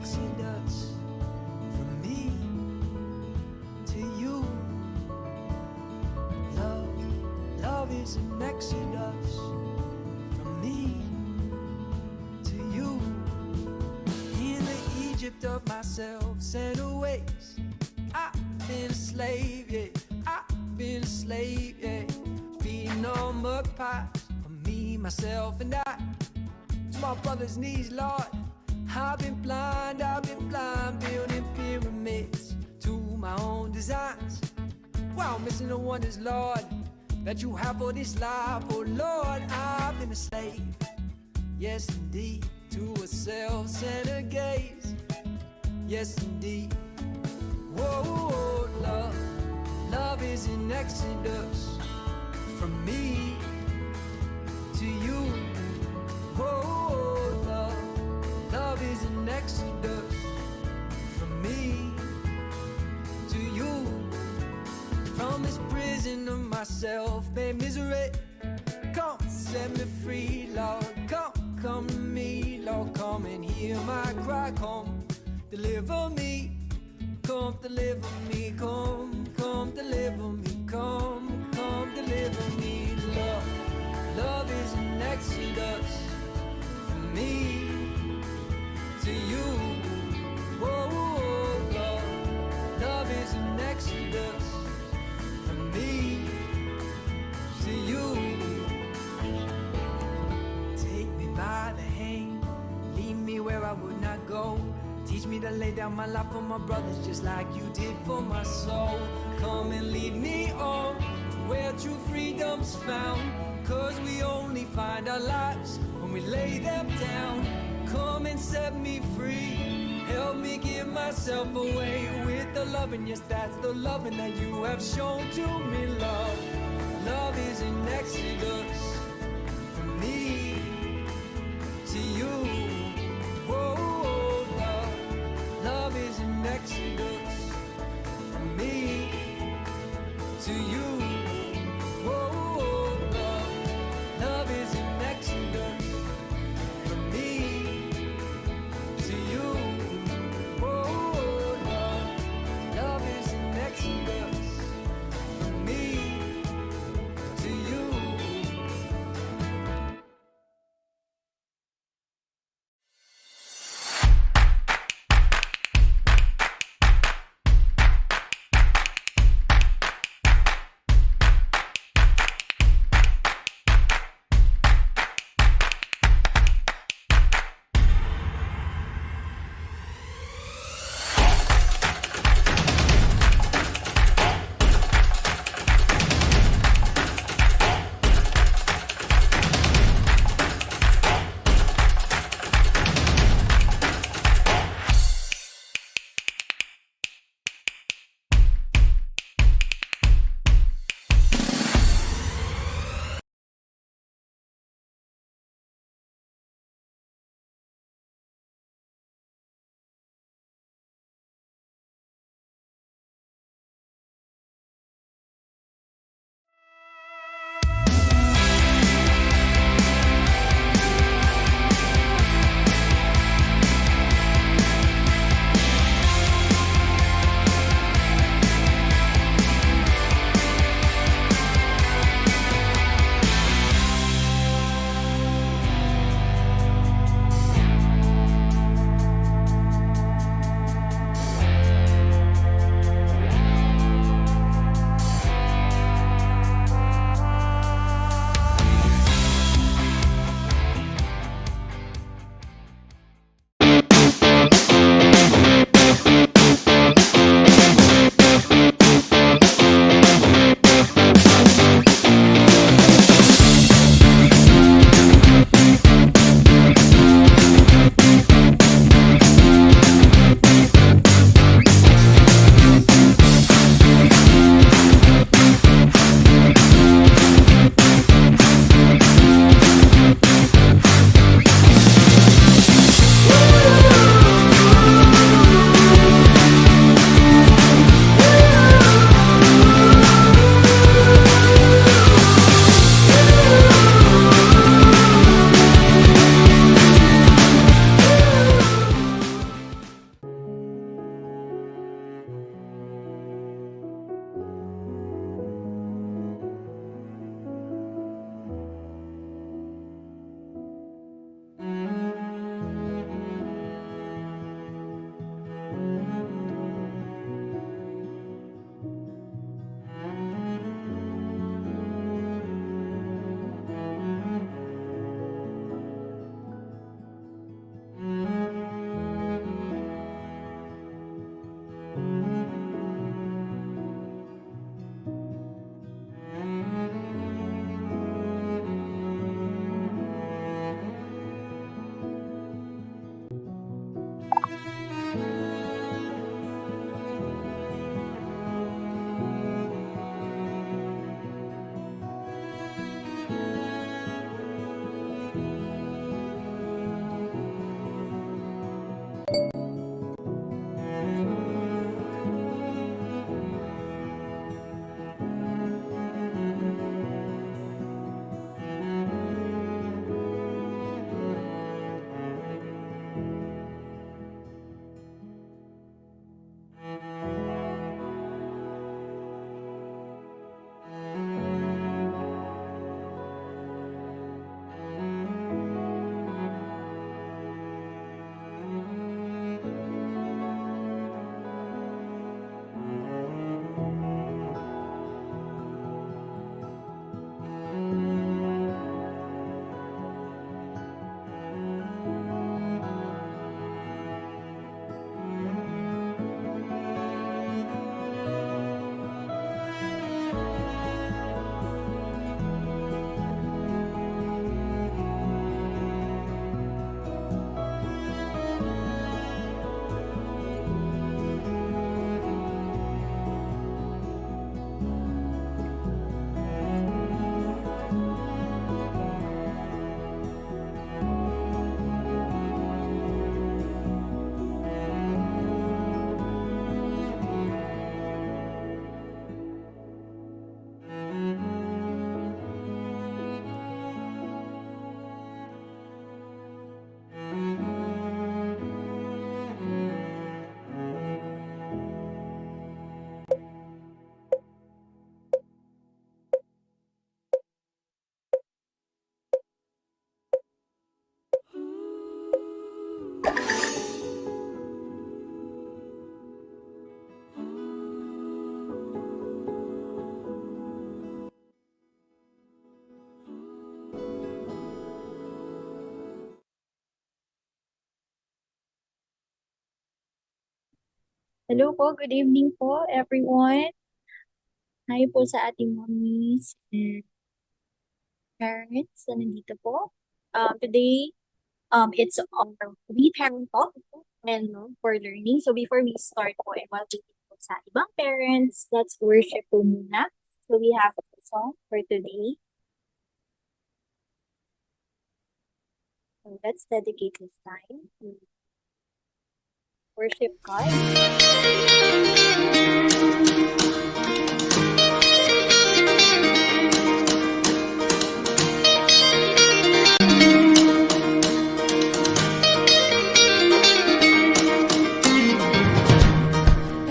exodus from me to you. Love is an exodus from me to you. In the Egypt of myself, sent away. I've been a slave, yeah. I've been a slave, yeah. Feeding on mud pies for me, myself, and I. To my brother's knees, Lord. I've been blind, building pyramids to my own designs, while missing the wonders, Lord, that you have for this life. Oh Lord, I've been a slave, yes indeed, to a self-centered gaze, yes indeed. Whoa, love is an exodus from me to you. Whoa, love is an exodus from me to you. From this prison of myself, made misery, come set me free, Lord. Come to me, Lord, come and hear my cry. Come deliver me, come deliver me, come deliver me, come deliver me. Love is an exodus from me to you. Whoa, love is an exodus from me to you. Take me by the hand, lead me where I would not go. Teach me to lay down my life for my brothers, just like you did for my soul. Come and lead me on to where true freedom's found, 'cause we only find our lives when we lay them down. Come and set me free, help me give myself away with the loving. Yes, that's the loving that you have shown to me, love. Love is an exodus from me to you. Whoa, love is an exodus from me to you. Whoa, love is an exodus from me to you. Whoa, love is an exodus from me to Hello po, good evening po everyone. Hi po sa ating mommies and parents na nandito po. Today, it's our We Parent Talk and for learning. So before we start po and welcome po sa ibang parents, let's worship po muna. So we have a song for today. So let's dedicate this time to worship God.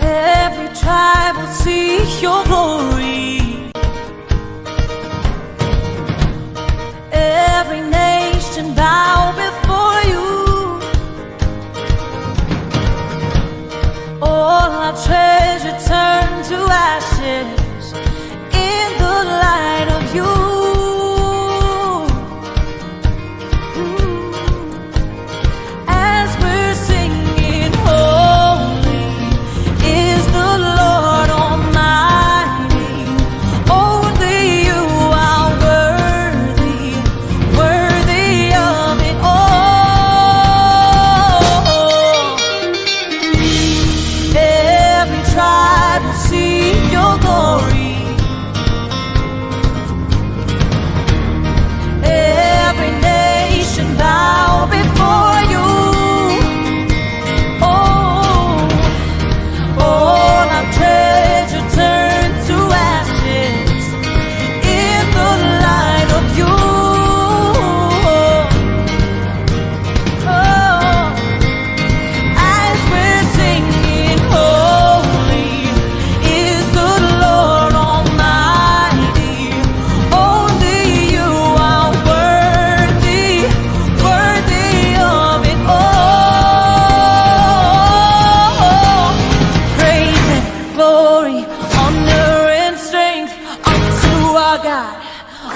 Every tribe will see your glory. Every nation bow before you. All our treasure turn to ashes in the light of you. As we're singing, holy is the Lord Almighty. Only you are worthy, worthy of it all. Every tribe will see your glory. Every nation bow before you. Oh, all our treasure turn to ashes in the light of you. Oh, as we're singing, holy is the Lord Almighty. Only you are worthy, worthy of it all. Praise and glory, honor and strength unto our God,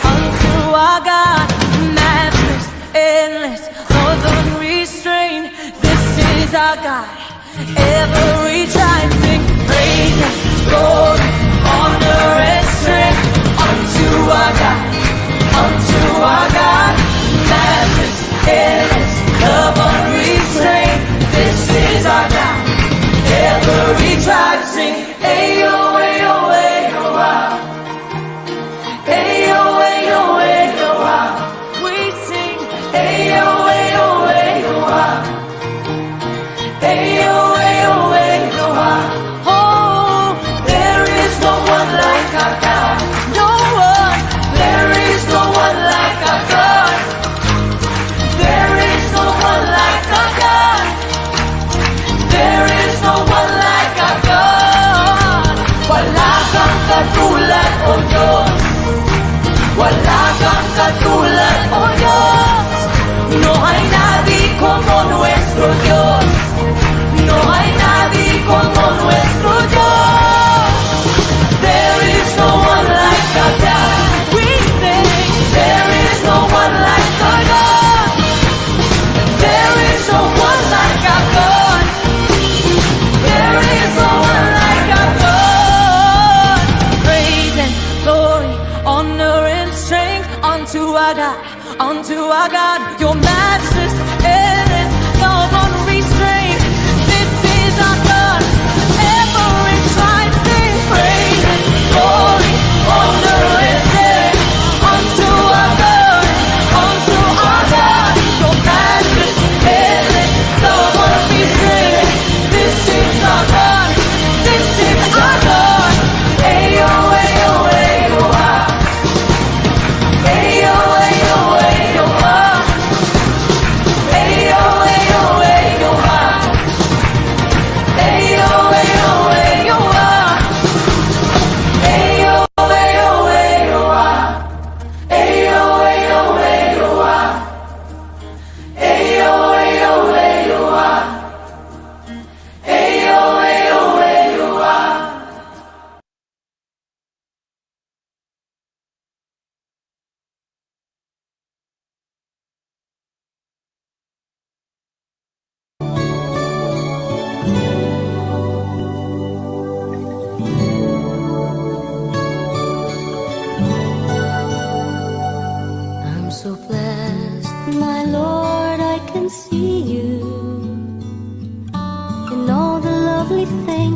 unto our God. Matchless, endless, Lord unrestrained. This is our God. Every tribe sing praise and glory, honor and strength unto our God, unto our God. Matchless, endless, love unrestrained. This is our God. Every tribe sing, ayo, ayo, ayo, ah. Ayo, ayo, ayo, ah. We sing, ayo, ayo, ayo, ah. Ayo, ayo, ayo, ah. Oh, there is no one like our God. No one, there is no one like our God. There is no one like our God. There is no one like our God. Wala kang katulad, O Diyos. Wala kang katulad, O Diyos. No hay nadie como nuestro Dios. No hay nadie como nuestro Dios. There is no one like our God. We sing, there is no one like our God. There is no one like our God. There is no one like our God. Praise and glory, honor and strength unto our God, unto our God. Your matchless, endless, love unrestrained. This is our God. Every tribe sing praise and glory, honor and strength unto our God, unto our God. Your matchless, endless, love unrestrained. This is our God. This is our God. Ayo, ayo, ayo, ah. Ayo, ayo, ayo, ah.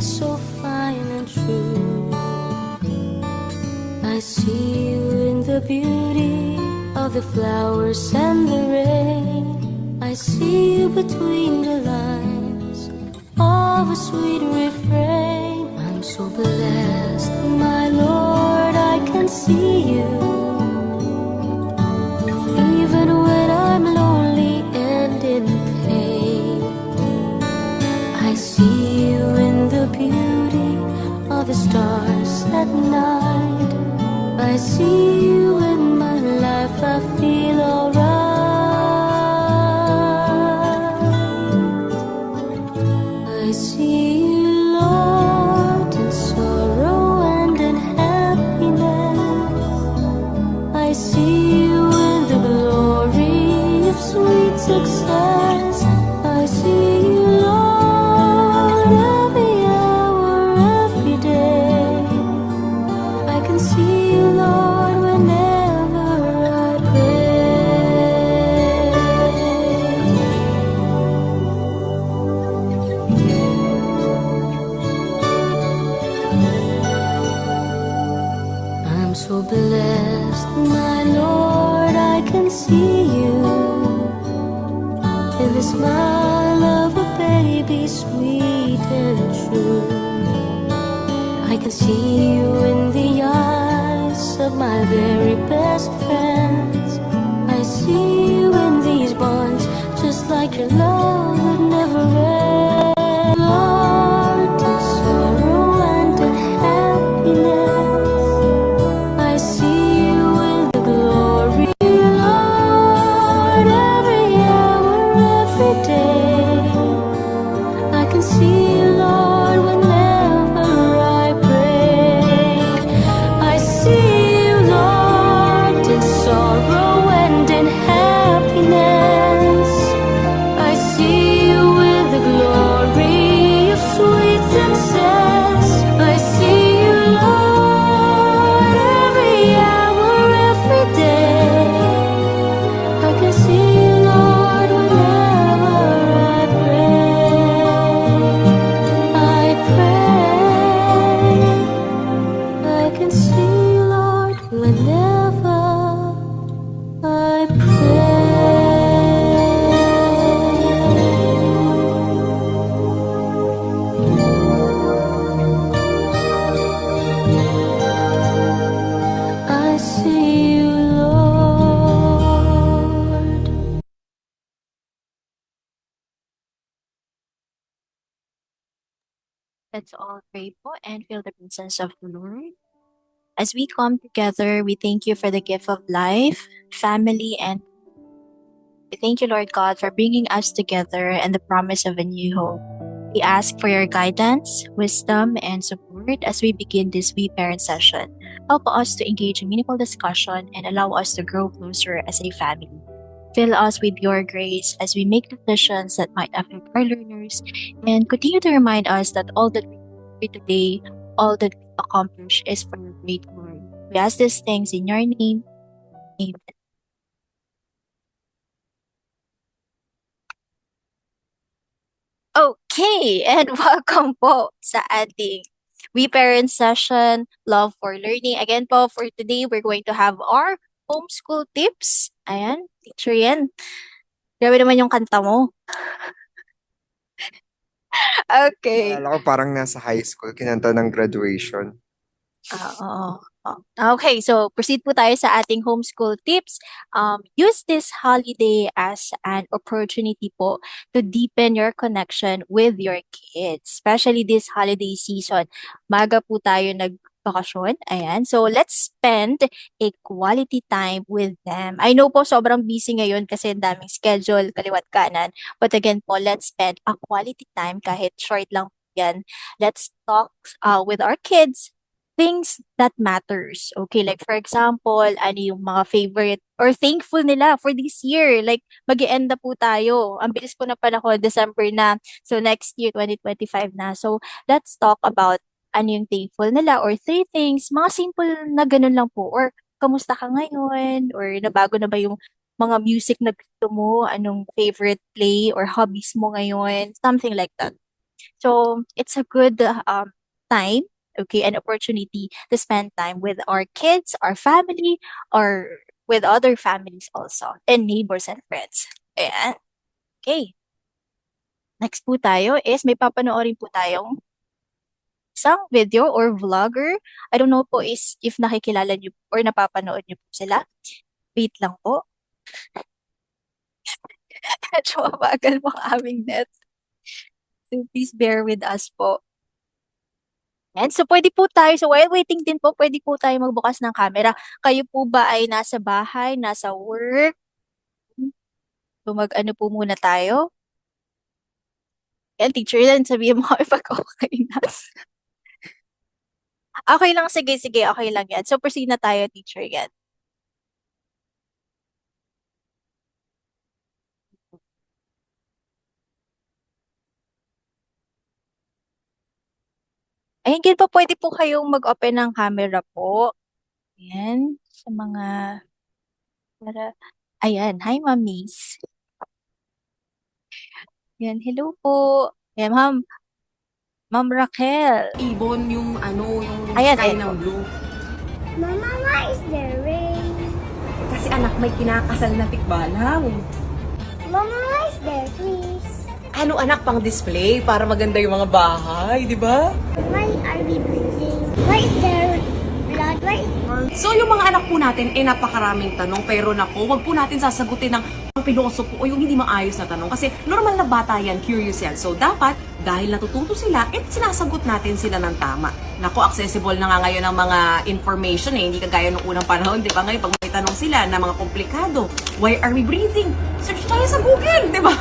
so fine and true. I see you in the beauty of the flowers and the rain. I see you between the lines of a sweet refrain. I'm so blessed, my Lord, I can see you. Even when I'm lonely and in pain, I see you in the beauty of the stars at night. I see you in my life, I feel alright. I see you, Lord, in sorrow and in happiness. I see you in the glory of sweet success. I see you, Lord, every hour, every day. I can see you, Lord, whenever I pray. I'm so blessed, my Lord, I can see you in the smile of a baby, sweet and true. I can see you in the eyes of my very best friends. I see you in these bonds, just like your love would never end. Lord, in sorrow and in happiness, I see you in the glory, Lord, every hour, every day. I can see you, Lord, whenever I pray. I see you, Lord, in sorrow and in happiness. I see you with the glory of sweet success. I see you, Lord, every hour, every day. I can see you, Lord, whenever I pray. I pray. I can see you, Lord, whenever I pray. I see you, Lord. Let's all pray po and feel the presence of the Lord. As we come together, we thank you for the gift of life, family, and we thank you, Lord God, for bringing us together and the promise of a new hope. We ask for your guidance, wisdom, and support as we begin this We Parent session. Help us to engage in meaningful discussion and allow us to grow closer as a family. Fill us with your grace as we make decisions that might affect our learners and continue to remind us that all that we do today, all that we accomplish is for your great glory. We ask these things in your name. Amen. Okay, and welcome po sa ating We Parent session, Love for Learning. Again po, for today, we're going to have our homeschool tips. Ayan, teacher yan. Grabe naman yung kanta mo. Okay. Naalala ko parang nasa high school, kinanta ng graduation. Oo. Okay, so proceed po tayo sa ating homeschool tips. Use this holiday as an opportunity po to deepen your connection with your kids, especially this holiday season. Maga po tayo nagbakasyon. Ayan. So, let's spend a quality time with them. I know po sobrang busy ngayon kasi ang daming schedule, kaliwat kanan. But again po, let's spend a quality time kahit short lang po yan. Let's talk with our kids things that matters. Okay, like for example, ano yung mga favorite or thankful nila for this year. Like, mag-e-end na po tayo. Ang bilis po na panahon, December na. So, next year, 2025 na. So, let's talk about ano yung thankful nila or three things. Mga simple na ganun lang po. Or, kamusta ka ngayon? Or, nabago na ba yung mga music na gusto mo? Anong favorite play or hobbies mo ngayon? Something like that. So it's a good time, okay, an opportunity to spend time with our kids, our family, or with other families also, and neighbors and friends. Ayan. Okay. Next po tayo is may papanoorin po tayong isang video or vlogger. I don't know po is if nakikilala niyo or napapanood niyo po sila. Wait lang po. Medyo mabagal po ang aming net. So please bear with us po. And so pwede po tayo, so while waiting din po, pwede po tayo magbukas ng camera. Kayo po ba ay nasa bahay, nasa work? So mag-ano po muna tayo? Yan, teacher yan, sabihin mo kami pag okay na. Okay lang, sige, sige, okay lang yan. So proceed na tayo, teacher yan. Ayun, ganun po, pwede po kayong mag-open ng camera po. Ayan, sa mga, para, ayan, hi, mommies. Ayan, hello po. Ayan, Ma'am Raquel. Ibon yung yung Ayan, sky ayan ng po. blue. Mama, why is there rain? Kasi anak, may kinakasal na tikbalang. Mama, why is there trees? Ano anak, pang display para maganda yung mga bahay, di ba? Why are we bleeding? Why is there blood? Why is So yung mga anak po natin, napakaraming tanong. Pero naku, wag po natin sasagutin ng pilosopo o yung hindi maayos na tanong. Kasi normal na bata yan, curious yan. So dapat, dahil natututo sila, sinasagot natin sila ng tama. Naku, accessible na nga ngayon ang mga information Hindi kagaya nung unang panahon, di ba? Ngayon, pag may tanong sila na mga komplikado, why are we breathing? Search tayo sa Google, di ba?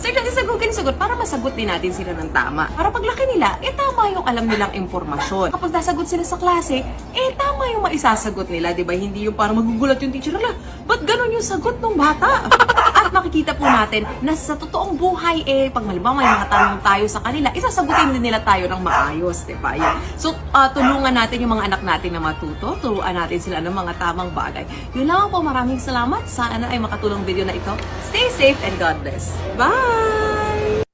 Search natin sa Google, sagot para masagot din natin sila ng tama. Para paglaki nila, tama yung alam nilang impormasyon. Kapag nasagot sila sa klase, tama yung maisasagot nila, di ba? Hindi yung parang magugulat yung teacher, ala, ba't ganun yung sagot ng bata? At makikita po natin na sa totoong buhay, pag malimang may mga tanong tayo sa kanila, isasagutin din nila tayo ng maayos, di ba? Yan. So, tulungan natin yung mga anak natin na matuto, turuan natin sila ng mga tamang bagay. Yun lang po, maraming salamat. Sana ay makatulong video na ito. Stay safe and God bless. Bye!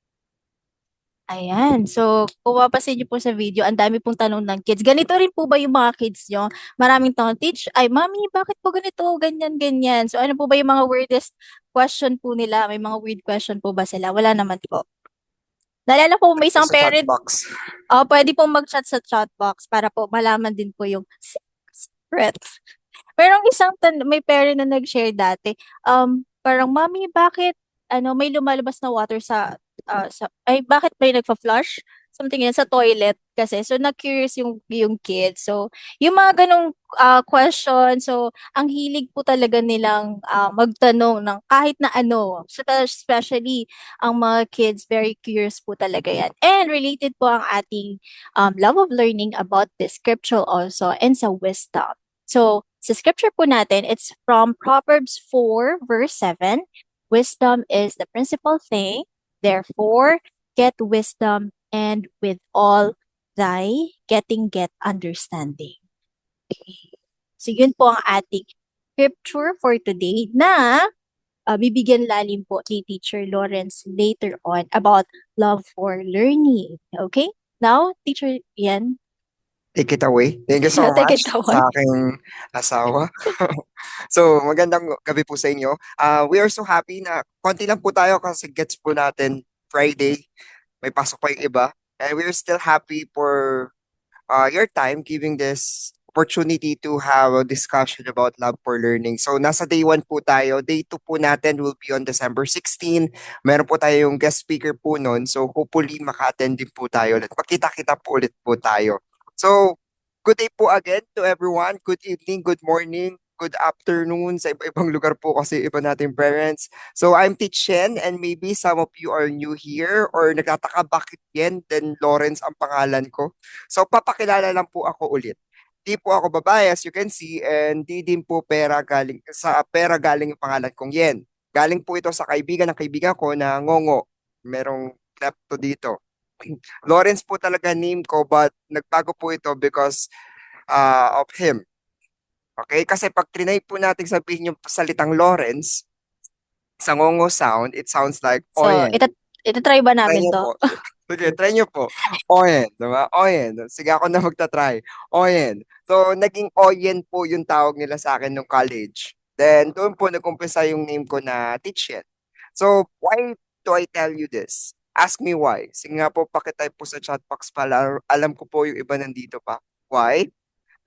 Ayan. So, kung mapapansin niyo po sa video, ang dami pong tanong ng kids. Ganito rin po ba yung mga kids niyo? Maraming tanong, ay, mami, bakit po ganito? Ganyan, ganyan. So, ano po ba yung mga weirdest question po nila? May mga weird question po ba sila? Wala naman po. Naalala ko, may isang Sa chat parent, box. pwede pong mag-chat sa chat box para po malaman din po yung secret. Merong may parent na nag-share dati, parang, mami, bakit, may lumalabas na water bakit may nagfa-flush? Something yan, sa toilet kasi. So, na-curious yung kid. So, yung mga ganong question, so, ang hilig po talaga nilang magtanong ng kahit na ano. So, especially, ang mga kids, very curious po talaga yan. And related po ang ating love of learning about the scripture also and sa wisdom. So, sa scripture po natin, it's from Proverbs 4 verse 7. Wisdom is the principal thing. Therefore, get wisdom, and with all thy getting, get understanding. Okay. So, yun po ang ating scripture for today na bibigyan lalim po ni Teacher Lawrence later on about love for learning. Okay? Now, Teacher Ian, Take it away. Thank you so take much it away. sa aking asawa. So, magandang gabi po sa inyo. We are so happy na konti lang po tayo kasi gets po natin Friday. May pasok pa yung iba. And we are still happy for your time giving this opportunity to have a discussion about love for learning. So, nasa day 1 po tayo. Day 2 po natin will be on December 16. Meron po tayong guest speaker po nun. So, hopefully, maka-attend din po tayo ulit. Magkita-kita po ulit po tayo. So, good day po again to everyone. Good evening, good morning, good afternoon sa iba-ibang lugar po kasi iba nating parents. So, I'm Teach Chen and maybe some of you are new here or nagtataka bakit Yen, then Lawrence ang pangalan ko. So, papakilala lang po ako ulit. Di po ako babae as you can see and di din po pera galing yung pangalan kong Yen. Galing po ito sa kaibigan ng kaibigan ko na Ngongo. Merong klepto dito. Lawrence po talaga name ko but nagbago po ito because of him. Okay? Kasi pag trinay po natin sabihin yung salitang Lawrence, sa Ngongo sound, it sounds like So, Oyen. ito try ba Try namin niyo to? po. Sige, try nyo po. Oyen, diba? Oyen. Sige, ako na magta-try. Oyen. So, naging Oyen po yung tawag nila sa akin nung college. Then, doon po nag-umpisa yung name ko na Teachien. So, why do I tell you this? Ask me why. Sige nga po, pakitype po sa chat box pala. Alam ko po yung iba nandito pa. Why?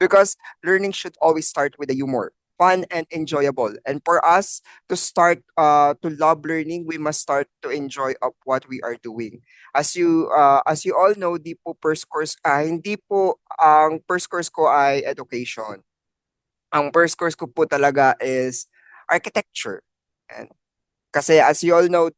Because learning should always start with a humor, fun and enjoyable. And for us to start to love learning, we must start to enjoy of what we are doing. As you all know, di po first course hindi po ang first course ko ay education. Ang first course ko po talaga is architecture. And kasi as you all know,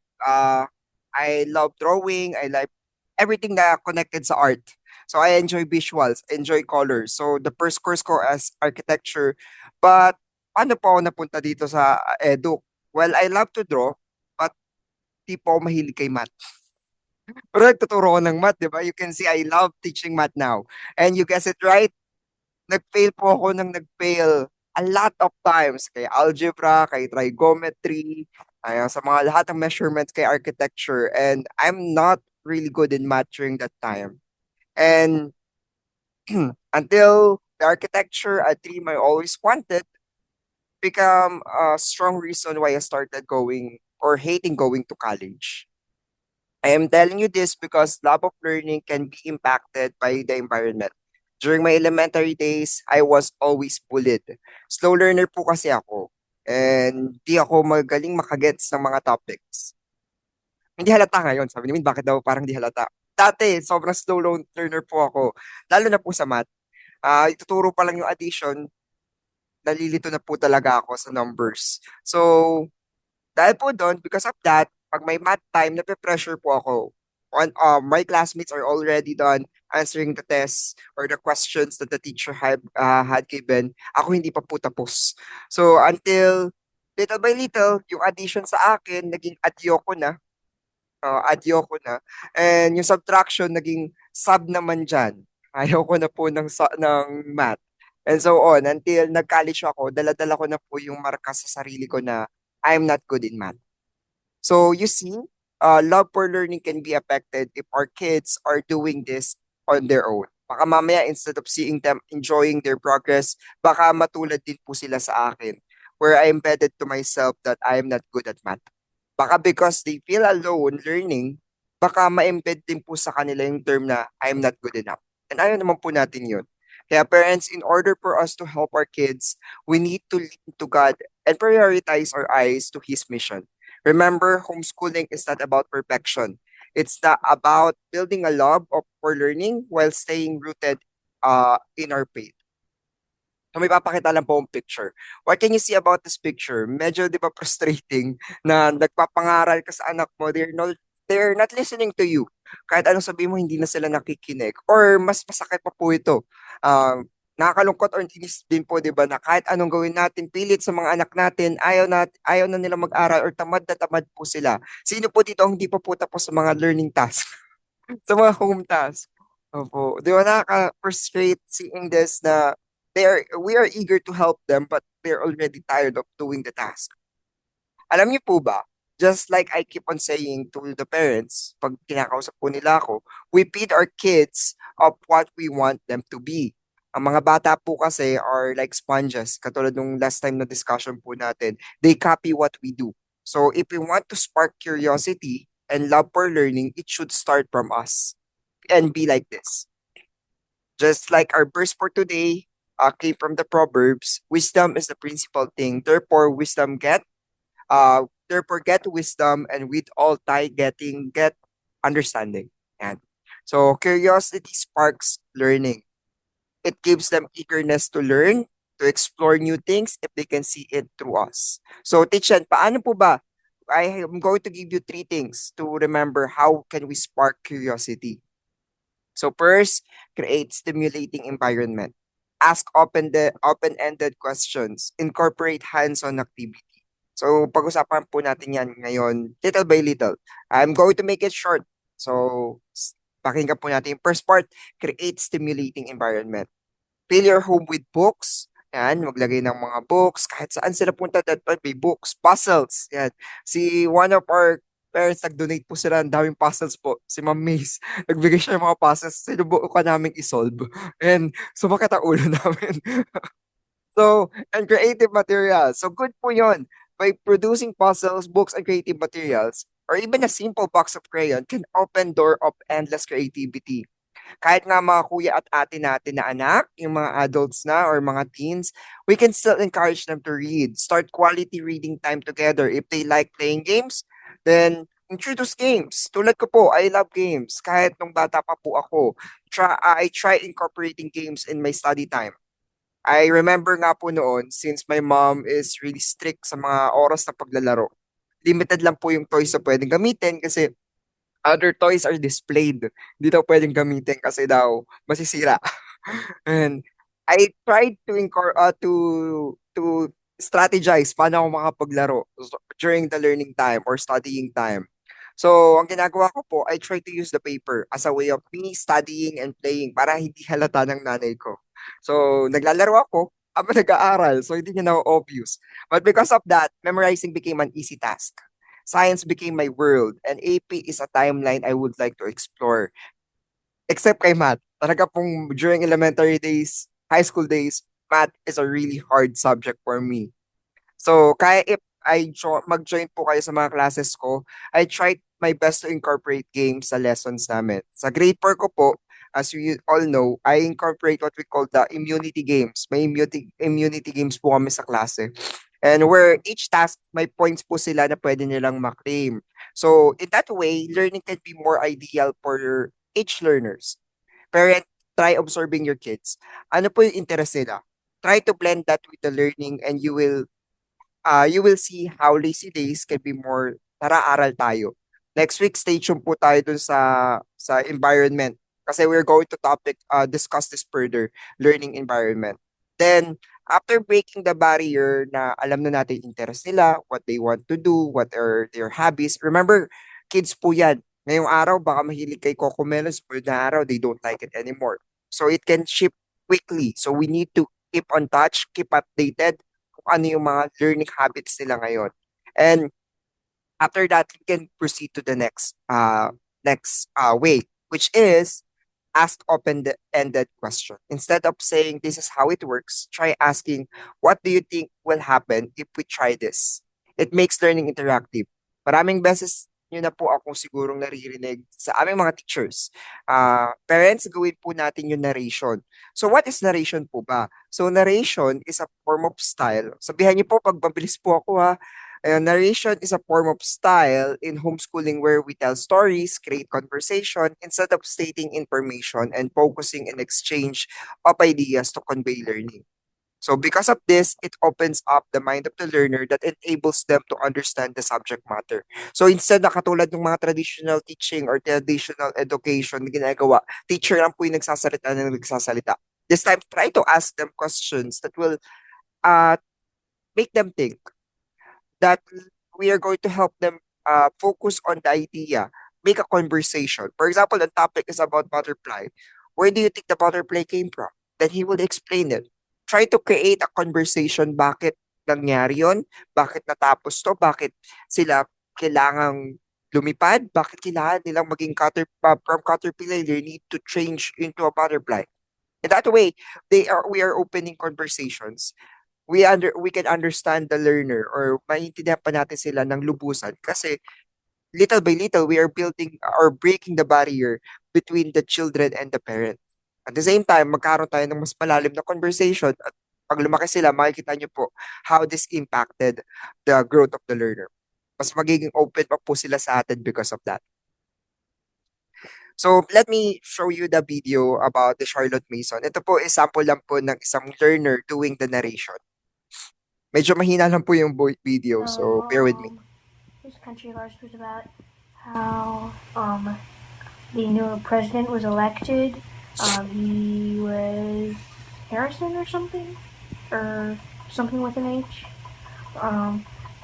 I love drawing, I like everything na connected sa art. So I enjoy visuals, enjoy colors. So the first course ko as architecture. But paano po ako napunta dito sa edu? Well, I love to draw, but di po ako mahilig kay math. Pero nagtuturo ko ng math, di ba? You can see I love teaching math now. And you guess it right, nag-fail po ako ng nag-fail a lot of times kay algebra, kay trigonometry, sa mga lahat ng measurements kay architecture. And I'm not really good in math during that time. And until the architecture, a dream I always wanted, become a strong reason why I started going or hating going to college. I am telling you this because love of learning can be impacted by the environment. During my elementary days, I was always bullied. Slow learner po kasi ako. And di ako magaling makagets ng mga topics. Hindi halata ngayon. Sabi ni Min, bakit daw parang di halata? Dati, sobrang learner po ako. Lalo na po sa math. Ituturo pa lang yung addition, nalilito na po talaga ako sa numbers. So, dahil po doon, because of that, pag may math time, nape-pressure po ako. My classmates are already done answering the tests or the questions that the teacher had given. Ako hindi pa po tapos. So, until little by little, yung addition sa akin, naging adyoko na. Adyoko na. And yung subtraction, naging sub naman dyan. Ayaw ko na po ng math. And so on, until nag-college ako, dala-dala ko na po yung marka sa sarili ko na I'm not good in math. So you see, love for learning can be affected if our kids are doing this on their own. Baka mamaya, instead of seeing them enjoying their progress, baka matulad din po sila sa akin, where I embedded to myself that I am not good at math. Baka because they feel alone learning, baka ma-embed din po sa kanila yung term na I'm not good enough. And ayaw naman po natin yun. Kaya parents, in order for us to help our kids, we need to lean to God and prioritize our eyes to His mission. Remember, homeschooling is not about perfection. It's about building a love for learning while staying rooted in our faith. So may papakita lang po ang picture. What can you see about this picture? Medyo, di ba, frustrating na nagpapangaral ka sa anak mo, they're not listening to you. Kahit anong sabihin mo, hindi na sila nakikinig. Or mas masakit pa po ito. Nakakalungkot or tinis din po, di ba, na kahit anong gawin natin, pilit sa mga anak natin, ayaw na nila mag-aral or tamad na tamad po sila. Sino po dito ang hindi pa po tapos sa mga learning task? Sa mga home task? Opo. Di ba, nakaka-frustrate seeing this na we are eager to help them, but they're already tired of doing the task. Alam niyo po ba, just like I keep on saying to the parents, pag kinakausap po nila ako, we feed our kids of what we want them to be. Ang mga bata po kasi are like sponges, katulad nung last time na discussion po natin, they copy what we do. So if we want to spark curiosity and love for learning, it should start from us and be like this. Just like our verse for today, came from the Proverbs, wisdom is the principal thing. Therefore, get wisdom, and with all get understanding. And so curiosity sparks learning. It gives them eagerness to learn, to explore new things if they can see it through us. So, Tichan, paano po ba? I am going to give you 3 things to remember how can we spark curiosity. So first, create stimulating environment. Ask open-ended questions. Incorporate hands-on activity. So, pag-usapan po natin yan ngayon, little by little. I'm going to make it short. So, pakinggan po natin yung first part, create stimulating environment. Fill your home with books. Yan, maglagay ng mga books. Kahit saan sila punta, that may books, puzzles. Yan. Si one of our parents, nag-donate po sila ng daming puzzles po. Si Ma'am Maze, nagbigay siya ng mga puzzles, sinubukan naming isolve. And sumakit ang ulo namin. So, and creative materials. So, good po yun. By producing puzzles, books, and creative materials, or even a simple box of crayon can open door of endless creativity. Kahit nga mga kuya at ate natin na anak, yung mga adults na or mga teens, we can still encourage them to read. Start quality reading time together. If they like playing games, then introduce games. Tulad ko po, I love games. Kahit nung bata pa po ako, I try incorporating games in my study time. I remember nga po noon, since my mom is really strict sa mga oras na paglalaro, limited lang po yung toys na pwedeng gamitin kasi other toys are displayed. Hindi daw pwedeng gamitin kasi daw masisira. And I tried to to strategize paano ako makapaglaro during the learning time or studying time. So, ang ginagawa ko po, I try to use the paper as a way of me studying and playing para hindi halata ng nanay ko. So, naglalaro ako habang nag-aaral. So, hindi niya na-obvious. But because of that, memorizing became an easy task. Science became my world, and AP is a timeline I would like to explore. Except kay math. Talaga pong during elementary days, high school days, math is a really hard subject for me. So, kaya if mag-join po kayo sa mga classes ko, I tried my best to incorporate games sa lessons namin. Sa grade 4 ko po, as you all know, I incorporate what we call the immunity games. May immunity games po kami sa klase. And where each task, may points po sila na pwede nilang ma-claim. So, in that way, learning can be more ideal for each learners. Parent, try observing your kids. Ano po yung interest nila? Try to blend that with the learning and you will see how lazy days can be more tara aral tayo. Next week, stay tuned po tayo dun sa environment kasi we're going to discuss this further, learning environment. Then, after breaking the barrier na alam na natin yung interest nila, what they want to do, what are their hobbies. Remember, kids po yan. Ngayong araw, baka mahilig kay Cocomelons, pero na araw, they don't like it anymore. So, it can shift quickly. So, we need to keep on touch, keep updated kung ano yung mga learning habits nila ngayon. And after that, we can proceed to the next way, which is ask open-ended question. Instead of saying this is how it works, try asking, what do you think will happen if we try this? It makes learning interactive. Maraming beses nyo na po akong sigurong naririnig sa aming mga teachers. Parents, gawin po natin yung narration. So what is narration po ba? So narration is a form of style. Sabihan niyo po, pag mabilis po ako ha, narration is a form of style in homeschooling where we tell stories, create conversation, instead of stating information and focusing in exchange of ideas to convey learning. So because of this, it opens up the mind of the learner that enables them to understand the subject matter. So instead na katulad ng mga traditional teaching or traditional education na ginagawa, teacher lang po yung nagsasalita. This time, try to ask them questions that will make them think, that we are going to help them focus on the idea, make a conversation. For example, the topic is about butterfly. Where do you think the butterfly came from? Then he will explain it. Try to create a conversation. Bakit nangyari yun? Bakit natapos to? Bakit sila kailangang lumipad? Bakit kailangan nilang maging from caterpillar, they need to change into a butterfly? In that way, we are opening conversations. We can understand the learner or maintindihan pa natin sila ng lubusan kasi little by little we are building or breaking the barrier between the children and the parent. At the same time, magkaroon tayo ng mas malalim na conversation at pag lumaki sila, makikita nyo po how this impacted the growth of the learner. Mas magiging open pa po sila sa atin because of that. So, let me show you the video about the Charlotte Mason. Ito po, example lang po ng isang learner doing the narration. Medyo mahina lang po yung video, so bear with me. This country of ours was about how the new president was elected. He was Harrison or something with an H.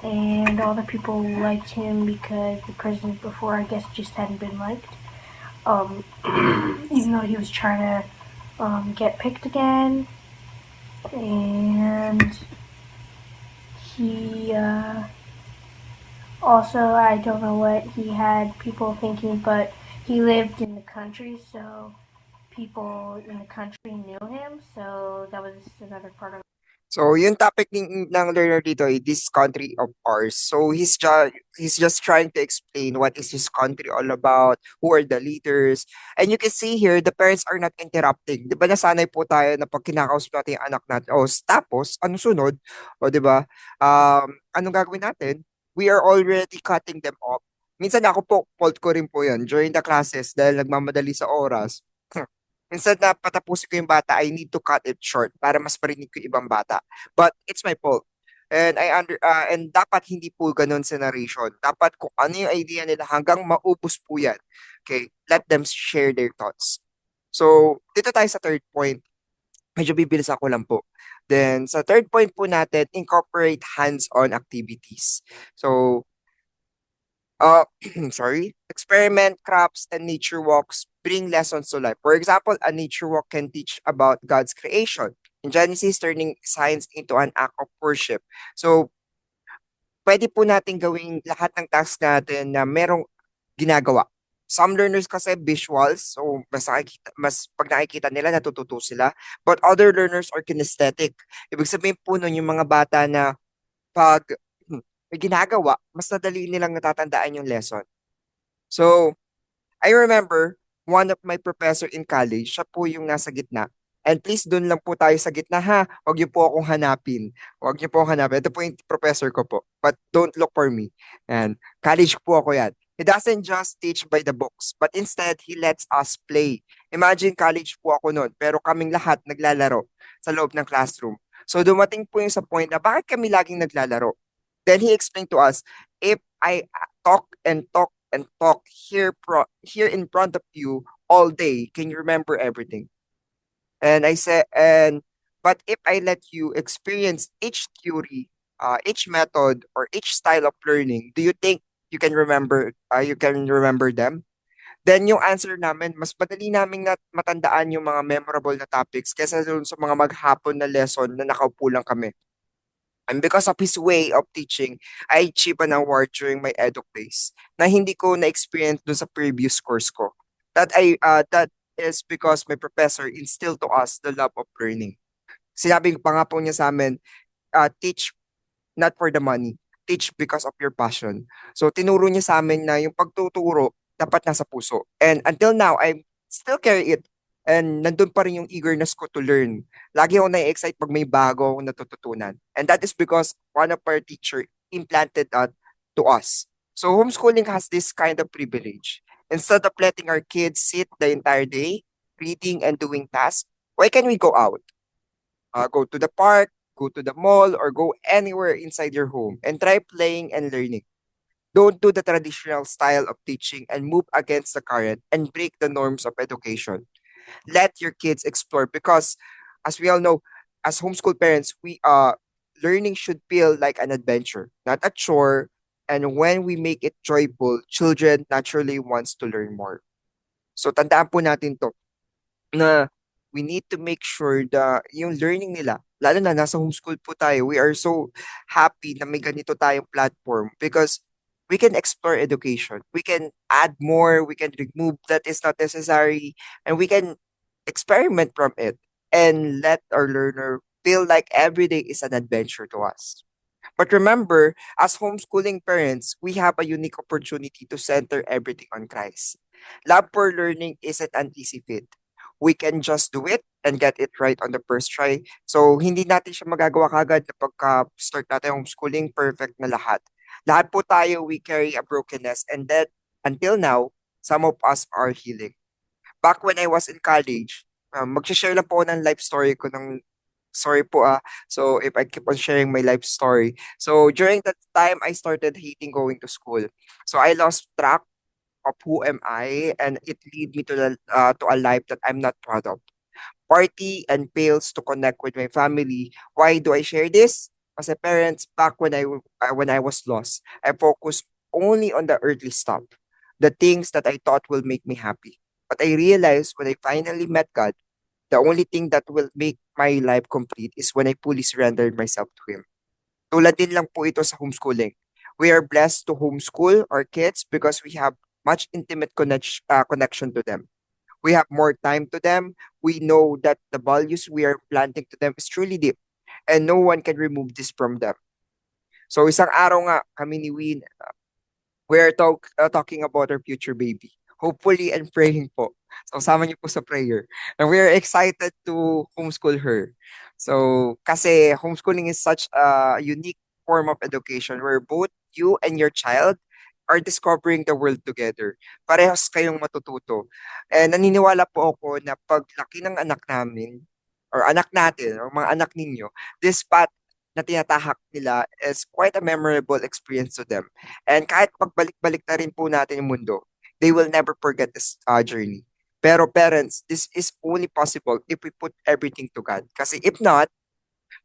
And all the people liked him because the president before, I guess, just hadn't been liked. Even though he was trying to get picked again. And he Also, I don't know what he had people thinking, but he lived in the country, so people in the country knew him, so that was another part of it. So, yung topic ng learner dito ay this country of ours. So, he's just trying to explain what is his country all about, who are the leaders. And you can see here, the parents are not interrupting. Di ba nasanay po tayo na pag kinakausap natin yung anak natin, tapos, ano sunod? O, di ba? Anong gagawin natin? We are already cutting them off. Minsan ako po, fault ko rin po yan during the classes dahil nagmamadali sa oras. Instead na patapusin ko yung bata, I need to cut it short para mas marinig ko yung ibang bata. But it's my fault. And dapat hindi po ganun sa narration. Dapat kung ano yung idea nila hanggang maubos po yan. Okay, let them share their thoughts. So, dito tayo sa third point. Medyo bibilis ako lang po. Then, sa third point po natin, incorporate hands-on activities. So, sorry, experiment, crafts, and nature walks bring lessons to life. For example, a nature walk can teach about God's creation. In Genesis, turning science into an act of worship. So, pwede po natin gawing lahat ng tasks natin na merong ginagawa. Some learners kasi visuals, so mas pag nakikita nila, natututo sila. But other learners are kinesthetic. Ibig sabihin po nun yung mga bata na pag may ginagawa, mas nadali nilang natatandaan yung lesson. So, I remember one of my professor in college, siya po yung nasa gitna. And please, doon lang po tayo sa gitna ha. Huwag niyo po akong hanapin. Huwag niyo po akong hanapin. Ito po yung professor ko po. But don't look for me. And college po ako yan. He doesn't just teach by the books, but instead, he lets us play. Imagine college po ako noon, pero kaming lahat naglalaro sa loob ng classroom. So dumating po yung sa point na bakit kami laging naglalaro? Then he explained to us, if I talk and talk and talk here in front of you all day, can you remember everything? And I said, but if I let you experience each theory, each method, or each style of learning, do you think you can remember them? Then yung answer namin, mas madali naming matandaan yung mga memorable na topics kaysa dun sa mga maghapon na lesson na nakaupo lang kami. And because of his way of teaching, I achieved an award during my eduk days na hindi ko na-experience dun sa previous course ko. That is because my professor instilled to us the love of learning. Sinabi pa nga po niya sa amin, teach not for the money, teach because of your passion. So tinuro niya sa amin na yung pagtuturo dapat nasa puso. And until now, I still carry it. And nandun pa rin yung eagerness ko to learn. Lagi ako na-excite pag may bago akong natututunan. And that is because one of our teacher implanted that to us. So homeschooling has this kind of privilege. Instead of letting our kids sit the entire day, reading and doing tasks, why can we go out? Go to the park, go to the mall, or go anywhere inside your home and try playing and learning. Don't do the traditional style of teaching and move against the current and break the norms of education. Let your kids explore because, as we all know, as homeschool parents, learning should feel like an adventure, not a chore. And when we make it joyful, children naturally wants to learn more. So tandaan po natin to na we need to make sure na yung learning nila, lalo na nasa homeschool po tayo, we are so happy na may ganito tayong platform because we can explore education. We can add more, we can remove that is not necessary, and we can experiment from it and let our learner feel like every day is an adventure to us. But remember, as homeschooling parents, we have a unique opportunity to center everything on Christ. Love for learning isn't an easy feat. We can just do it and get it right on the first try. So, hindi natin siya magagawa kagad na pagka-start natin homeschooling, perfect na lahat. Lahat po tayo, we carry a brokenness and that until now, some of us are healing. Back when I was in college, mag-share lang po ako ng life story ko sorry po so if I keep on sharing my life story. So during that time, I started hating going to school. So I lost track of who am I and it lead me to a life that I'm not proud of. Party and fails to connect with my family. Why do I share this? As a parents, back when I was lost, I focused only on the earthly stuff, the things that I thought will make me happy. But I realized when I finally met God, the only thing that will make my life complete is when I fully surrendered myself to Him. Tulad din lang po ito sa homeschooling. We are blessed to homeschool our kids because we have much intimate connection to them. We have more time to them. We know that the values we are planting to them is truly deep, and no one can remove this from them. So isang araw nga kami ni Win, we're talking about our future baby. Hopefully and praying po. So sama niyo po sa prayer. And we are excited to homeschool her. So kasi homeschooling is such a unique form of education where both you and your child are discovering the world together. Parehas kayong matututo. And naniniwala po ako na paglaki ng anak namin, or anak natin, or mga anak ninyo, this path na tinatahak nila is quite a memorable experience to them. And kahit pagbalik-balik na rin po natin yung mundo, they will never forget this journey. Pero parents, this is only possible if we put everything to God. Kasi if not,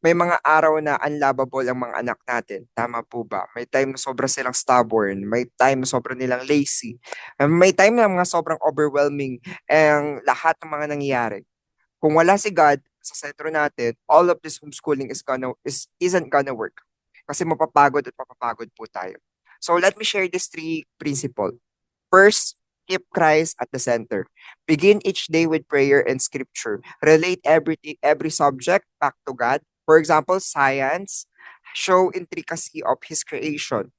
may mga araw na unlovable ang mga anak natin. Tama po ba? May time na sobra silang stubborn. May time na sobra nilang lazy. May time na mga sobrang overwhelming ang lahat ng mga nangyayari. Kung wala si God sa sentro natin, all of this homeschooling isn't gonna work. Kasi mapapagod at mapapagod po tayo. So let me share these three principles. First, keep Christ at the center. Begin each day with prayer and scripture. Relate every subject back to God. For example, science, show intricacy of His creation,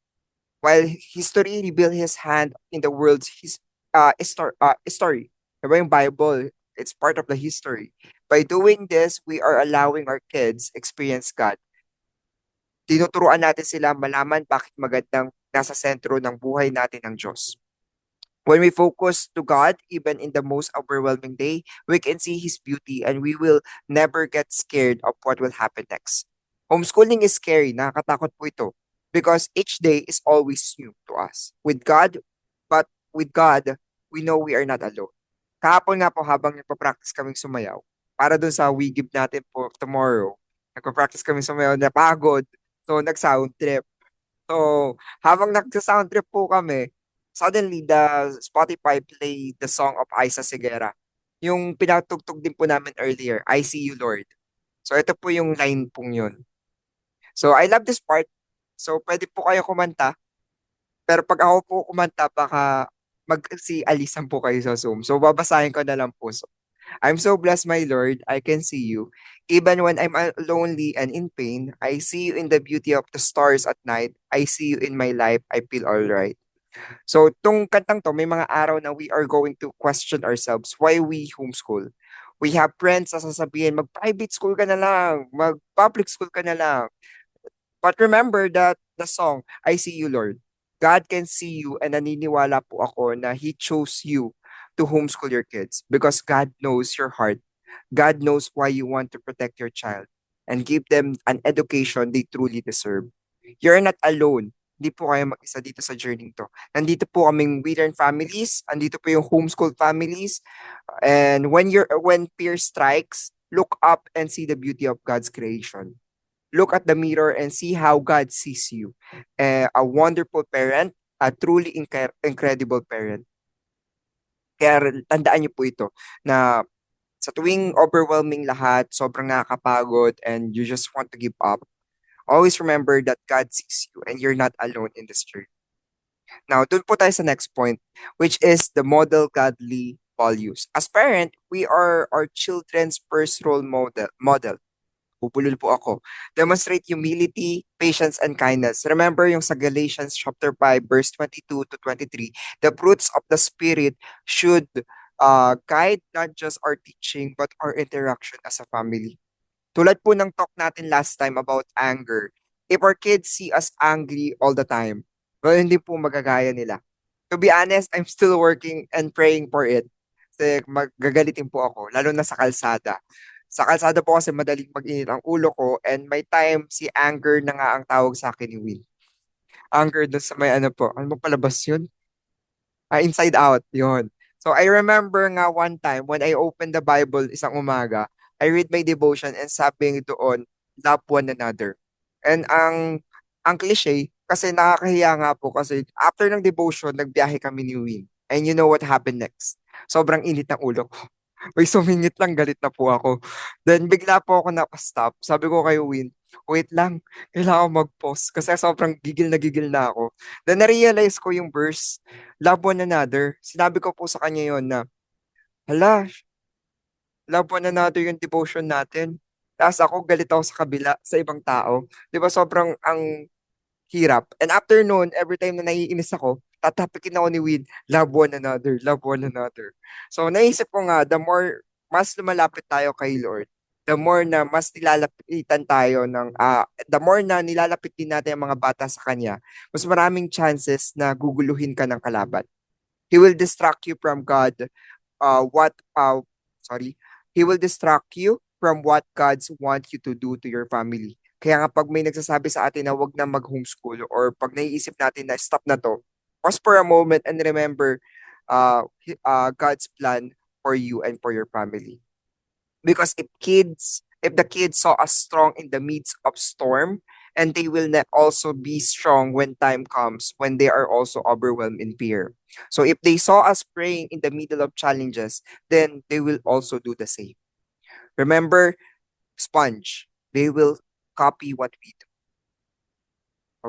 while history reveal His hand in the world's history. Diba yung Bible, it's part of the history. By doing this, we are allowing our kids experience God. Tinuturuan natin sila malaman bakit magandang nasa sentro ng buhay natin ng Diyos. When we focus to God, even in the most overwhelming day, we can see His beauty and we will never get scared of what will happen next. Homeschooling is scary, nakakatakot po ito, because each day is always new to us. With God, we know we are not alone. Kahapon nga po habang nagpa-practice kaming sumayaw, para dun sa we give natin po tomorrow, nagpa-practice kaming sumayaw, napagod, so nag-sound trip. So, habang nagsa-sound trip po kami, suddenly the Spotify played the song of Isa Segura. Yung pinatugtog din po namin earlier, I See You Lord. So ito po yung line pong yun. So I love this part. So pwede po kayo kumanta. Pero pag ako po kumanta, baka si alisan po kayo sa Zoom. So babasahin ko na lang po. So, I'm so blessed, my Lord, I can see you. Even when I'm lonely and in pain, I see you in the beauty of the stars at night. I see you in my life. I feel alright. So, tong kantang to, may mga araw na we are going to question ourselves why we homeschool. We have friends na sasabihin, mag-private school ka na lang, mag-public school ka na lang. But remember that the song, I See You, Lord. God can see you, and naniniwala po ako na He chose you to homeschool your kids because God knows your heart. God knows why you want to protect your child and give them an education they truly deserve. You're not alone. Hindi po kayo mag-isa dito sa journey to. Nandito po kaming Wheeler families, andito po yung homeschool families. And when fear strikes, look up and see the beauty of God's creation. Look at the mirror and see how God sees you. A wonderful parent, a truly incredible parent. Kaya tandaan niyo po ito na sa tuwing overwhelming lahat, sobrang nakakapagod and you just want to give up, always remember that God sees you and you're not alone in this journey. Now, dun po tayo sa next point, which is the model godly values. As parent, we are our children's first role model. Bubulol po ako. Demonstrate humility, patience, and kindness. Remember yung sa Galatians chapter 5, verse 22 to 23, the fruits of the Spirit should guide not just our teaching, but our interaction as a family. Tulad po ng talk natin last time about anger, if our kids see us angry all the time, well, hindi po magagaya nila. To be honest, I'm still working and praying for it. Kasi magagalitin po ako, lalo na sa kalsada. Sa kalsada po kasi madaling mag-init ang ulo ko and may time si anger na nga ang tawag sa akin ni Will. Anger doon sa may ano po, ano mo palabas yun? Inside Out, yun. So I remember nga one time when I opened the Bible isang umaga, I read my devotion and sabi doon, love one another. And ang cliche, kasi nakakahiya nga po kasi after ng devotion, nagbiyahe kami ni Win. And you know what happened next? Sobrang init ng ulo ko. May sumingit lang, galit na po ako. Then bigla po ako nakastop. Sabi ko kay Win, wait lang, kailangan ko mag-pause kasi sobrang gigil na ako. Then na-realize ko yung verse, love one another. Sinabi ko po sa kanya yon na, hala, love one another yung devotion natin. Tapos ako, galit ako sa kabila, sa ibang tao. Di ba sobrang ang hirap. And after noon, every time na naiinis ako, tatapikin ako ni Win, love one another, love one another. So naisip ko nga, the more mas lumalapit tayo kay Lord, the more na mas nilalapitan tayo the more na nilalapit din natin ang mga bata sa Kanya, mas maraming chances na guguluhin ka ng kalaban. He will distract you from God, what, sorry, He will distract you from what God's want you to do to your family. Kaya nga pag may nagsasabi sa atin na wag na mag-homeschool or pag naiisip natin na stop na to, pause for a moment and remember God's plan for you and for your family. Because if the kids saw us strong in the midst of storm, and they will also be strong when time comes, when they are also overwhelmed in fear. So if they saw us praying in the middle of challenges, then they will also do the same. Remember, sponge. They will copy what we do.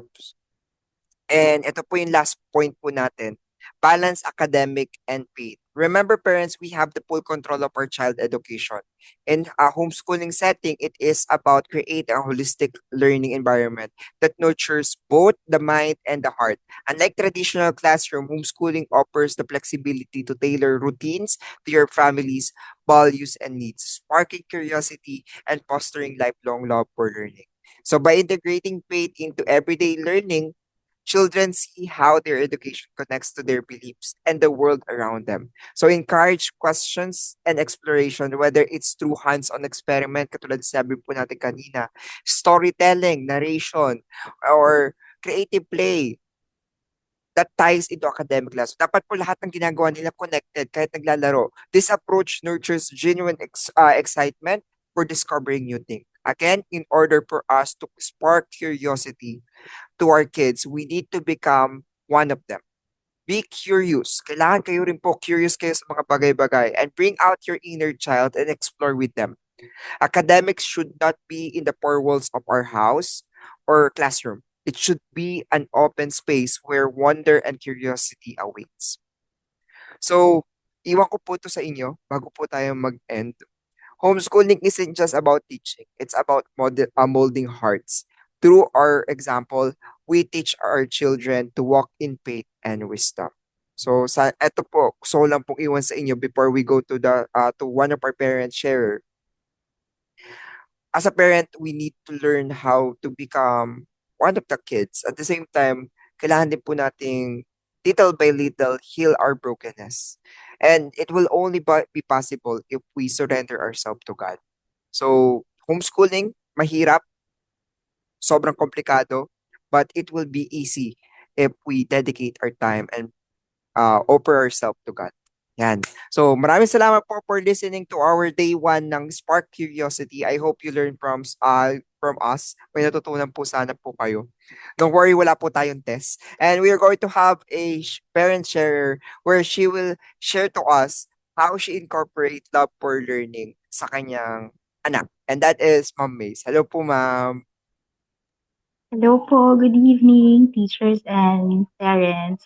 Oops. And ito po yung last point po natin. Balance academic and faith. Remember, parents, we have the full control of our child education. In a homeschooling setting, it is about creating a holistic learning environment that nurtures both the mind and the heart. Unlike traditional classroom, homeschooling offers the flexibility to tailor routines to your family's values and needs, sparking curiosity and fostering lifelong love for learning. So by integrating faith into everyday learning, children see how their education connects to their beliefs and the world around them. So encourage questions and exploration, whether it's through hands-on experiment, katulad sabi po natin kanina, storytelling, narration, or creative play that ties into academic class. Dapat po lahat ng ginagawa nila connected kahit naglalaro. This approach nurtures genuine excitement for discovering new things. Again, in order for us to spark curiosity to our kids, we need to become one of them. Be curious. Kailangan kayo rin po curious kayo sa mga bagay-bagay and bring out your inner child and explore with them. Academics should not be in the four walls of our house or classroom. It should be an open space where wonder and curiosity awaits. So, iwan ko po ito sa inyo bago po tayo mag-end. Homeschooling isn't just about teaching. It's about molding hearts. Through our example, we teach our children to walk in faith and wisdom. So eto po, gusto ko lang pong iwan sa inyo before we go to to one of our parents sharer. As a parent, we need to learn how to become one of the kids. At the same time, kailangan din po nating little by little heal our brokenness. And it will only be possible if we surrender ourselves to God. So, homeschooling, mahirap, sobrang komplikado, but it will be easy if we dedicate our time and offer ourselves to God. Yan. So, maraming salamat po for listening to our day 1 ng Spark Curiosity. I hope you learn from us. May natutunan po sana po kayo. Don't worry, wala po tayong test. And we are going to have a parent sharer where she will share to us how she incorporate love for learning sa kanyang anak. And that is Ma'am Mace. Hello po, Ma'am. Hello po, good evening, teachers and parents.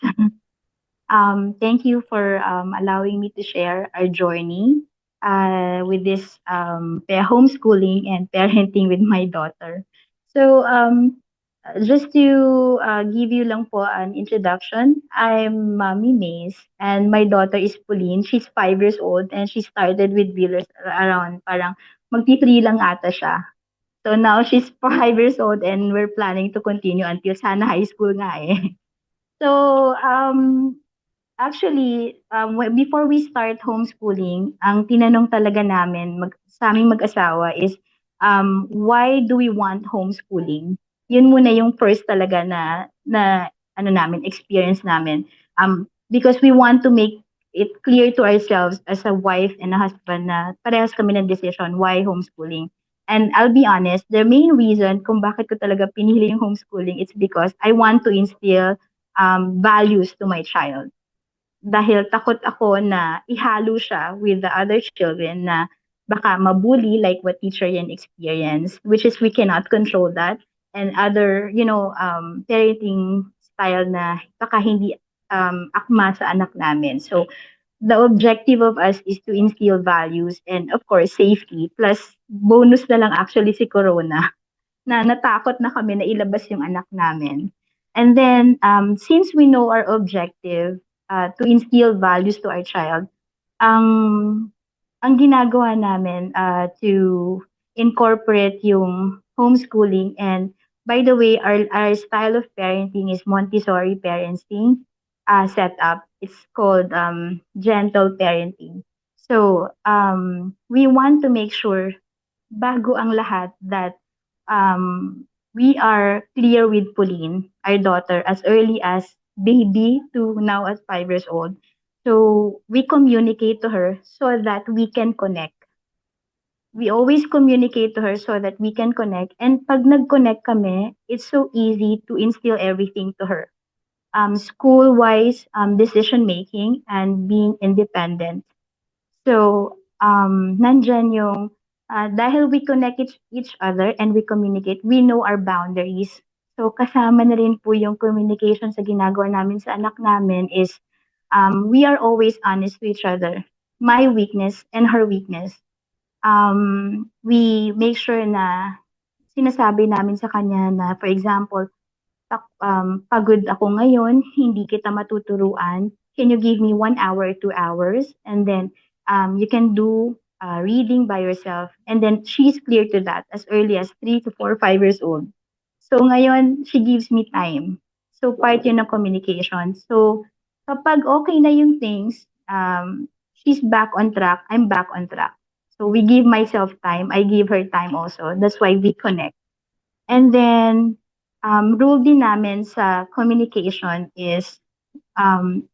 Thank you for allowing me to share our journey with this homeschooling and parenting with my daughter. So, just to give you lang po an introduction, I'm Mommy Maze, and my daughter is Pauline. She's 5 years old, and she started with Wheelers around parang magti-3 lang ata siya. So now she's 5 years old, and we're planning to continue until sana high school nga eh. So, actually, before we start homeschooling, ang tinanong talaga namin sa aming mag-asawa is, why do we want homeschooling? Yun muna yung first talaga na ano namin, experience namin. Because we want to make it clear to ourselves as a wife and a husband na parehas kami ng decision why homeschooling. And I'll be honest, the main reason kung bakit ko talaga pinili yung homeschooling, it's because I want to instill values to my child. Dahil takot ako na ihalo siya with the other children na baka mabully like what teacher Yan experienced, which is we cannot control that. And other, parenting style na baka hindi akma sa anak namin. So the objective of us is to instill values and of course safety. Plus bonus na lang actually si Corona na natakot na kami na ilabas yung anak namin. And then since we know our objective to instill values to our child, ang ang ginagawa namin to incorporate yung homeschooling. And by the way, our style of parenting is Montessori parenting setup. It's called gentle parenting. So we want to make sure bago ang lahat that we are clear with Pauline, our daughter, as early as baby to now at 5 years old. So we communicate to her so that we can connect. We always communicate to her so that we can connect. And pag nag-connect kami, it's so easy to instill everything to her. School-wise, decision making and being independent. So, nandyan yung, dahil we connect each other and we communicate, we know our boundaries. So, kasama na rin po yung communication sa ginagawa namin sa anak namin is, we are always honest to each other. My weakness and her weakness. We make sure na sinasabi namin sa kanya na, for example, pagod ako ngayon, hindi kita matuturuan. Can you give me 1 hour, 2 hours? And then you can do reading by yourself. And then she's clear to that as early as 3 to 4, 5 years old. So ngayon, she gives me time. So part yun ng communication. So kapag okay na yung things, she's back on track, I'm back on track. So we give myself time, I give her time also. That's why we connect. And then, rule din namin sa communication is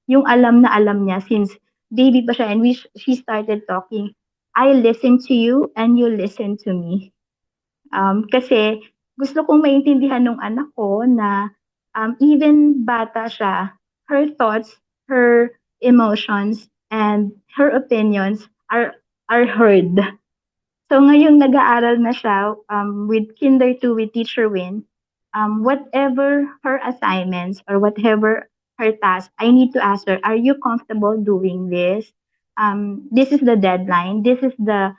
yung alam na alam niya since baby pa siya and she started talking, I listen to you and you listen to me. Kasi gusto kong maintindihan ng anak ko na even bata siya, her thoughts, her emotions, and her opinions are heard. So ngayong nag-aaral na siya with Kinder 2 with Teacher Win, whatever her assignments or whatever her task, I need to ask her, are you comfortable doing this? This is the deadline. This is the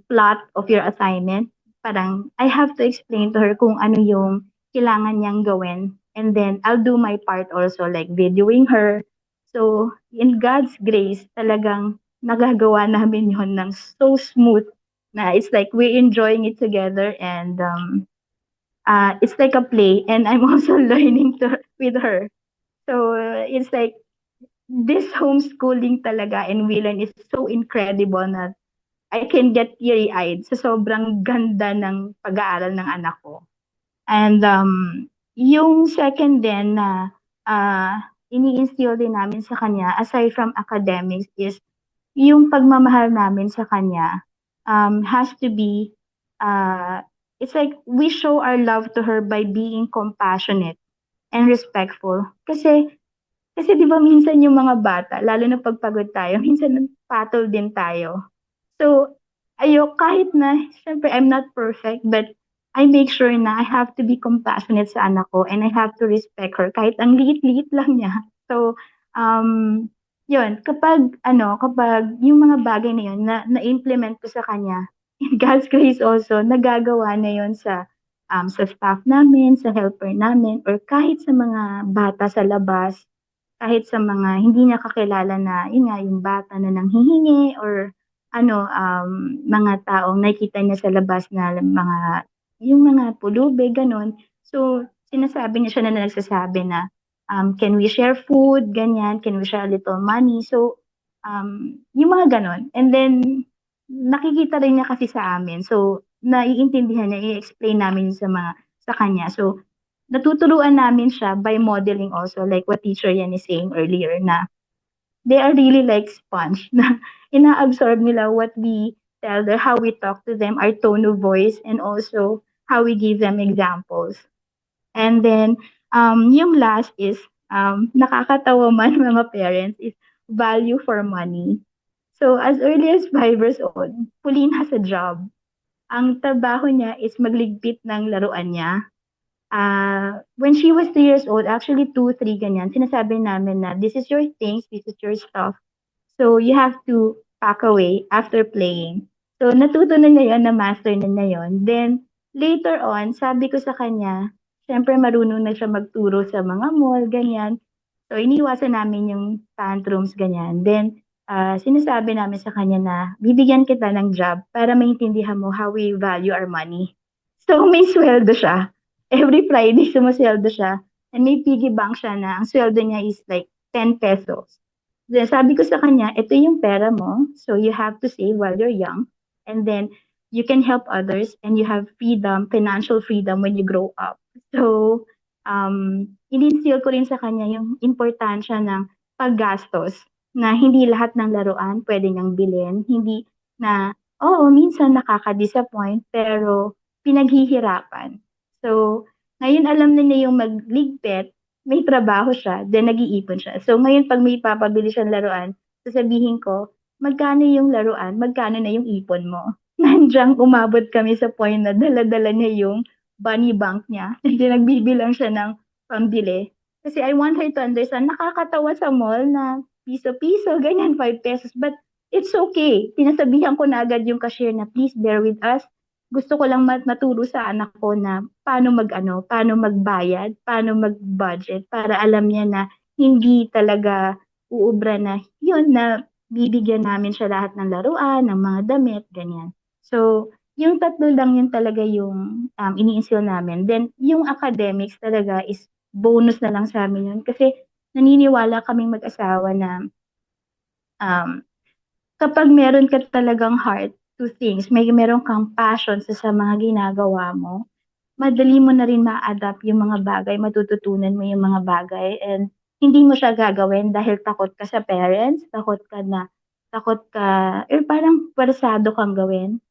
plot of your assignment. Parang I have to explain to her kung ano yung kailangan niyang gawin. And then I'll do my part also like videoing her. So in God's grace, talagang nagagawa namin yon ng so smooth na it's like we're enjoying it together and it's like a play and I'm also learning with her. So it's like this homeschooling talaga in Whelan is so incredible na I can get teary-eyed sa sobrang ganda ng pag-aaral ng anak ko. And yung second din na ini-instill din namin sa kanya aside from academics is yung pagmamahal namin sa kanya has to be it's like we show our love to her by being compassionate and respectful. Kasi di ba minsan yung mga bata, lalo na pagpagod tayo, minsan patol din tayo. So, kahit na, syempre, I'm not perfect, but I make sure na I have to be compassionate sa anak ko and I have to respect her kahit ang liit-liit lang niya. So, yun, kapag yung mga bagay na yun na-implement ko sa kanya, in God's grace also, nagagawa na yun sa staff namin, sa helper namin, or kahit sa mga bata sa labas, kahit sa mga hindi niya kakilala na, yung bata na nanghihingi, or mga taong nakikita niya sa labas na yung mga pulubi, ganon. So, sinasabi niya siya na nagsasabi na, can we share food, ganyan, can we share a little money? So, yung mga ganon. And then, nakikita rin niya kasi sa amin. So, naiintindihan niya, i-explain namin sa kanya. So, natuturuan namin siya by modeling also, like what Teacher Yan is saying earlier, na they are really like sponge, na ina-absorb nila what we tell them, how we talk to them, our tone of voice, and also how we give them examples. And then, yung last is, nakakatawa man mga parents, is value for money. So as early as 5 years old, Pauline has a job. Ang trabaho niya is magligpit ng laruan niya. When she was 3 years old, actually 2, 3 ganyan, sinasabi namin na this is your things, this is your stuff. So you have to pack away after playing. So natuto na niya yun, na-master na niya yun. Then later on, sabi ko sa kanya, syempre marunong na siya magturo sa mga mall, ganyan. So iniwasan namin yung tantrums, ganyan. Then sinasabi namin sa kanya na bibigyan kita ng job para maintindihan mo how we value our money. So may sweldo siya. Every Friday sumasweldo siya. And may piggy bank siya na ang sweldo niya is like 10 pesos. Then sabi ko sa kanya, ito yung pera mo, so you have to save while you're young, and then you can help others, and you have freedom, financial freedom when you grow up. So, in-instill ko rin sa kanya yung importansya ng paggastos, na hindi lahat ng laruan pwede niyang bilhin, hindi na, oo, minsan nakaka-disappoint, pero pinaghihirapan. So, ngayon alam na niya yung magligpit, may trabaho siya, then nag-iipon siya. So ngayon pag may papabili siyang laruan, sasabihin ko, magkano yung laruan, magkano na yung ipon mo? Nandiyan umabot kami sa point na dala-dala niya yung bunny bank niya. And then nagbibilang siya ng pambili. Kasi I want her to understand, nakakatawa sa mall na piso-piso, ganyan, 5 pesos. But it's okay. Sinasabihan ko na agad yung cashier na please bear with us. Gusto ko lang maturo sa anak ko na paano magbayad, paano mag-budget para alam niya na hindi talaga uubra na yun na bibigyan namin siya lahat ng laruan, ng mga damit, ganyan. So, yung tatlo lang yun talaga yung ini-instill namin. Then, yung academics talaga is bonus na lang sa amin yun kasi naniniwala kaming mag-asawa na kapag meron ka talagang heart to things, meron kang passion sa mga ginagawa mo, madali mo na rin ma-adapt yung mga bagay, matututunan mo yung mga bagay, and hindi mo siya gagawin dahil takot ka sa parents, takot ka, parang parsado kang gawin.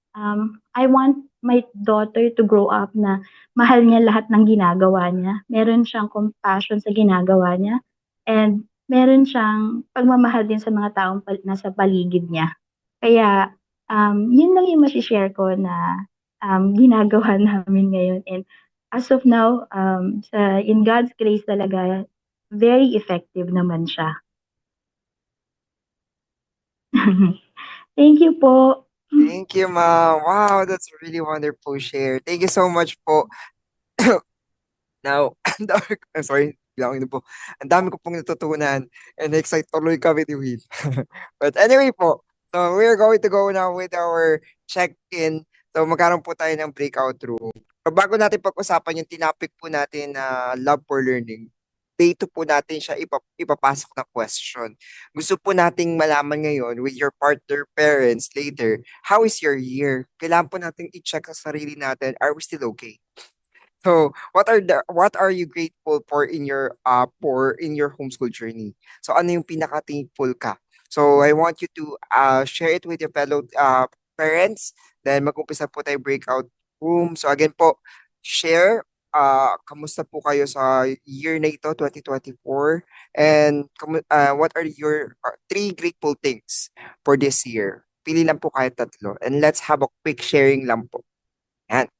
I want my daughter to grow up na mahal niya lahat ng ginagawa niya. Meron siyang compassion sa ginagawa niya, and meron siyang pagmamahal din sa mga taong nasa paligid niya. Kaya, yun lang yung share ko na ginagawa namin ngayon. And as of now, in God's grace talaga, very effective naman siya. Thank you po. Thank you, ma'am. Wow, that's a really wonderful share. Thank you so much po. Now, I'm sorry, biglang po. Ang dami ko pong natutunan and excited tuloy kami ni Will. But anyway po, so we're going to go now with our check-in. So magkaroon po tayo ng breakout room. So bago natin pag-usapan yung tinapik po natin na love for learning, dito po natin siya ipapasok na question. Gusto po nating malaman ngayon with your partner, parents, later, how is your year? Kailangan po natin i-check sa sarili natin, are we still okay? So, what are you grateful for in your homeschool journey? So, ano yung pinaka-thankful ka? So, I want you to share it with your fellow parents. Then, mag-umpisa po tayo breakout room. So, again po, share kamusta po kayo sa year na ito, 2024? And what are your 3 grateful things for this year? Pili lang po kahit 3. And let's have a quick sharing lang po. Yan.